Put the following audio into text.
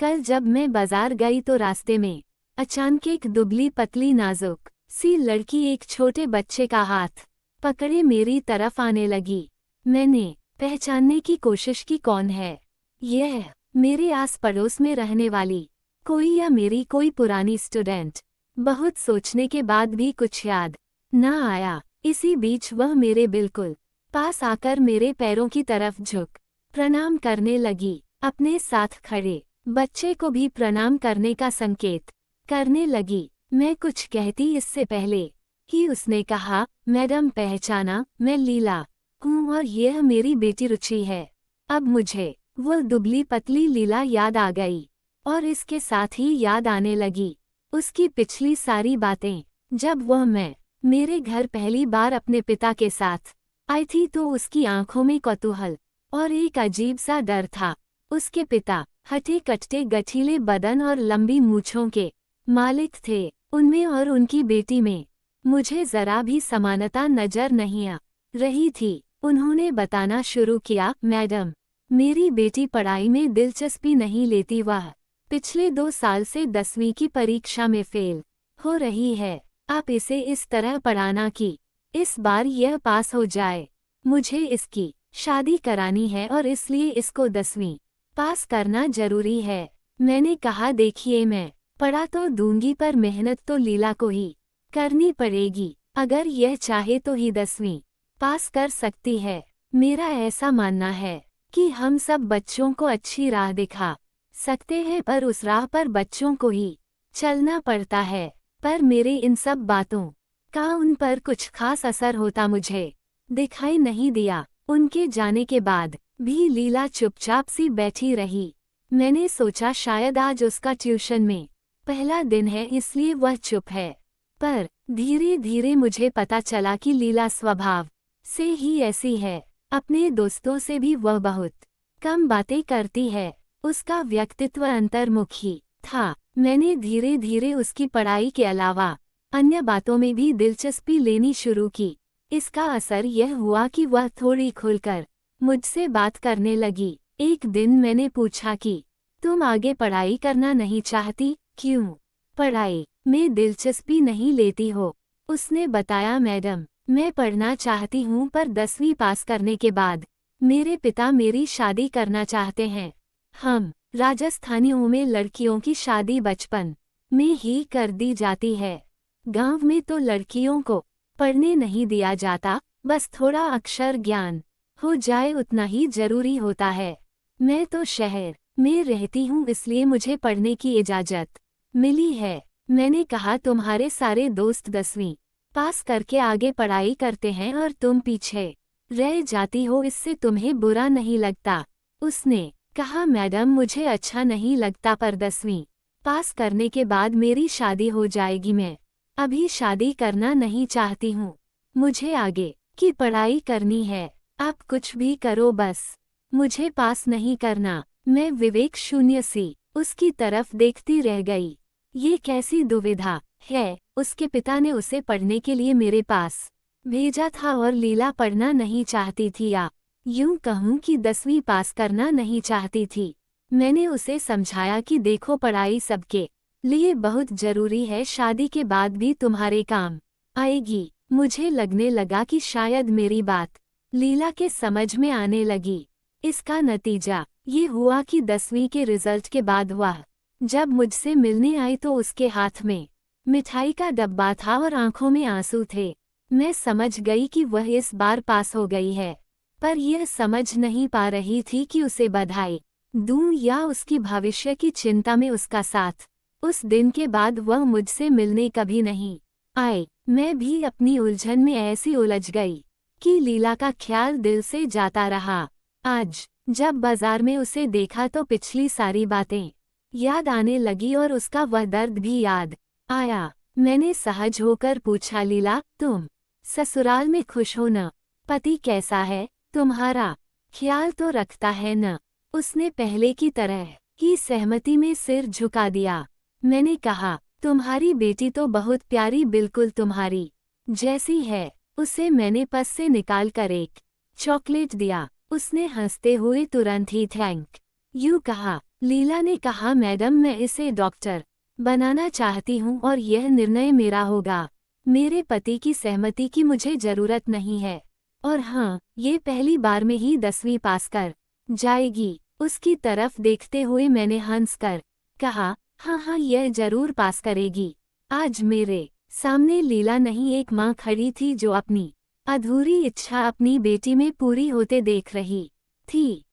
कल जब मैं बाजार गई तो रास्ते में अचानक एक दुबली पतली नाजुक सी लड़की एक छोटे बच्चे का हाथ पकड़े मेरी तरफ आने लगी। मैंने पहचानने की कोशिश की, कौन है यह? मेरे आस पड़ोस में रहने वाली कोई या मेरी कोई पुरानी स्टूडेंट? बहुत सोचने के बाद भी कुछ याद न आया। इसी बीच वह मेरे बिल्कुल पास आकर मेरे पैरों की तरफ झुक प्रणाम करने लगी। अपने साथ खड़े बच्चे को भी प्रणाम करने का संकेत करने लगी। मैं कुछ कहती इससे पहले ही उसने कहा, मैडम पहचाना, मैं लीला हूँ और यह मेरी बेटी रुचि है। अब मुझे वो दुबली पतली लीला याद आ गई और इसके साथ ही याद आने लगी उसकी पिछली सारी बातें। जब वह मैं मेरे घर पहली बार अपने पिता के साथ आई थी तो उसकी आंखों में कौतूहल और एक अजीब सा डर था। उसके पिता हटे कटते गठीले बदन और लंबी मूंछों के मालिक थे। उनमें और उनकी बेटी में मुझे जरा भी समानता नजर नहीं आ रही थी। उन्होंने बताना शुरू किया, मैडम मेरी बेटी पढ़ाई में दिलचस्पी नहीं लेती, वह पिछले 2 साल से 10वीं की परीक्षा में फेल हो रही है। आप इसे इस तरह पढ़ाना कि इस बार यह पास हो जाए। मुझे इसकी शादी करानी है और इसलिए इसको 10वीं पास करना जरूरी है। मैंने कहा, देखिए मैं पढ़ा तो दूंगी पर मेहनत तो लीला को ही करनी पड़ेगी। अगर यह चाहे तो ही 10वीं पास कर सकती है। मेरा ऐसा मानना है कि हम सब बच्चों को अच्छी राह दिखा सकते हैं पर उस राह पर बच्चों को ही चलना पड़ता है। पर मेरे इन सब बातों का उन पर कुछ खास असर होता मुझे दिखाई नहीं दिया। उनके जाने के बाद भी लीला चुपचाप सी बैठी रही। मैंने सोचा शायद आज उसका ट्यूशन में पहला दिन है इसलिए वह चुप है। पर धीरे धीरे मुझे पता चला कि लीला स्वभाव से ही ऐसी है। अपने दोस्तों से भी वह बहुत कम बातें करती है। उसका व्यक्तित्व अंतर्मुखी था। मैंने धीरे धीरे उसकी पढ़ाई के अलावा अन्य बातों में भी दिलचस्पी लेनी शुरू की। इसका असर यह हुआ कि वह थोड़ी खुलकर मुझसे बात करने लगी। एक दिन मैंने पूछा कि तुम आगे पढ़ाई करना नहीं चाहती, क्यों? पढ़ाई में दिलचस्पी नहीं लेती हो? उसने बताया, मैडम मैं पढ़ना चाहती हूँ पर 10वीं पास करने के बाद मेरे पिता मेरी शादी करना चाहते हैं। हम राजस्थानियों में लड़कियों की शादी बचपन में ही कर दी जाती है। गांव में तो लड़कियों को पढ़ने नहीं दिया जाता, बस थोड़ा अक्षर ज्ञान हो जाए उतना ही जरूरी होता है। मैं तो शहर में रहती हूँ इसलिए मुझे पढ़ने की इजाज़त मिली है। मैंने कहा, तुम्हारे सारे दोस्त 10वीं पास करके आगे पढ़ाई करते हैं और तुम पीछे रह जाती हो, इससे तुम्हें बुरा नहीं लगता? उसने कहा, मैडम मुझे अच्छा नहीं लगता पर 10वीं पास करने के बाद मेरी शादी हो जाएगी। मैं अभी शादी करना नहीं चाहती हूँ। मुझे आगे की पढ़ाई करनी है। आप कुछ भी करो, बस मुझे पास नहीं करना। मैं विवेक शून्य सी उसकी तरफ देखती रह गई। ये कैसी दुविधा है? उसके पिता ने उसे पढ़ने के लिए मेरे पास भेजा था और लीला पढ़ना नहीं चाहती थी, या यूं कहूं कि 10वीं पास करना नहीं चाहती थी। मैंने उसे समझाया कि देखो पढ़ाई सबके लिए बहुत जरूरी है, शादी के बाद भी तुम्हारे काम आएगी। मुझे लगने लगा कि शायद मेरी बात लीला के समझ में आने लगी। इसका नतीजा ये हुआ कि 10वीं के रिजल्ट के बाद वह जब मुझसे मिलने आई तो उसके हाथ में मिठाई का डब्बा था और आंखों में आंसू थे। मैं समझ गई कि वह इस बार पास हो गई है, पर यह समझ नहीं पा रही थी कि उसे बधाई दूं या उसकी भविष्य की चिंता में उसका साथ। उस दिन के बाद वह मुझसे मिलने कभी नहीं आई। मैं भी अपनी उलझन में ऐसी उलझ गई कि लीला का ख्याल दिल से जाता रहा। आज जब बाजार में उसे देखा तो पिछली सारी बातें याद आने लगी और उसका वह दर्द भी याद आया। मैंने सहज होकर पूछा, लीला तुम ससुराल में खुश हो न? पति कैसा है? तुम्हारा ख्याल तो रखता है न? उसने पहले की तरह ही सहमति में सिर झुका दिया। मैंने कहा, तुम्हारी बेटी तो बहुत प्यारी, बिल्कुल तुम्हारी जैसी है। उसे मैंने पर्स से निकाल कर एक चॉकलेट दिया। उसने हंसते हुए तुरंत ही थैंक यू कहा। लीला ने कहा, मैडम मैं इसे डॉक्टर बनाना चाहती हूँ और यह निर्णय मेरा होगा। मेरे पति की सहमति की मुझे जरूरत नहीं है। और हाँ, ये पहली बार में ही 10वीं पास कर जाएगी। उसकी तरफ देखते हुए मैंने हंसकर कहा, हाँ हाँ यह जरूर पास करेगी। आज मेरे सामने लीला नहीं एक माँ खड़ी थी जो अपनी अधूरी इच्छा अपनी बेटी में पूरी होते देख रही थी।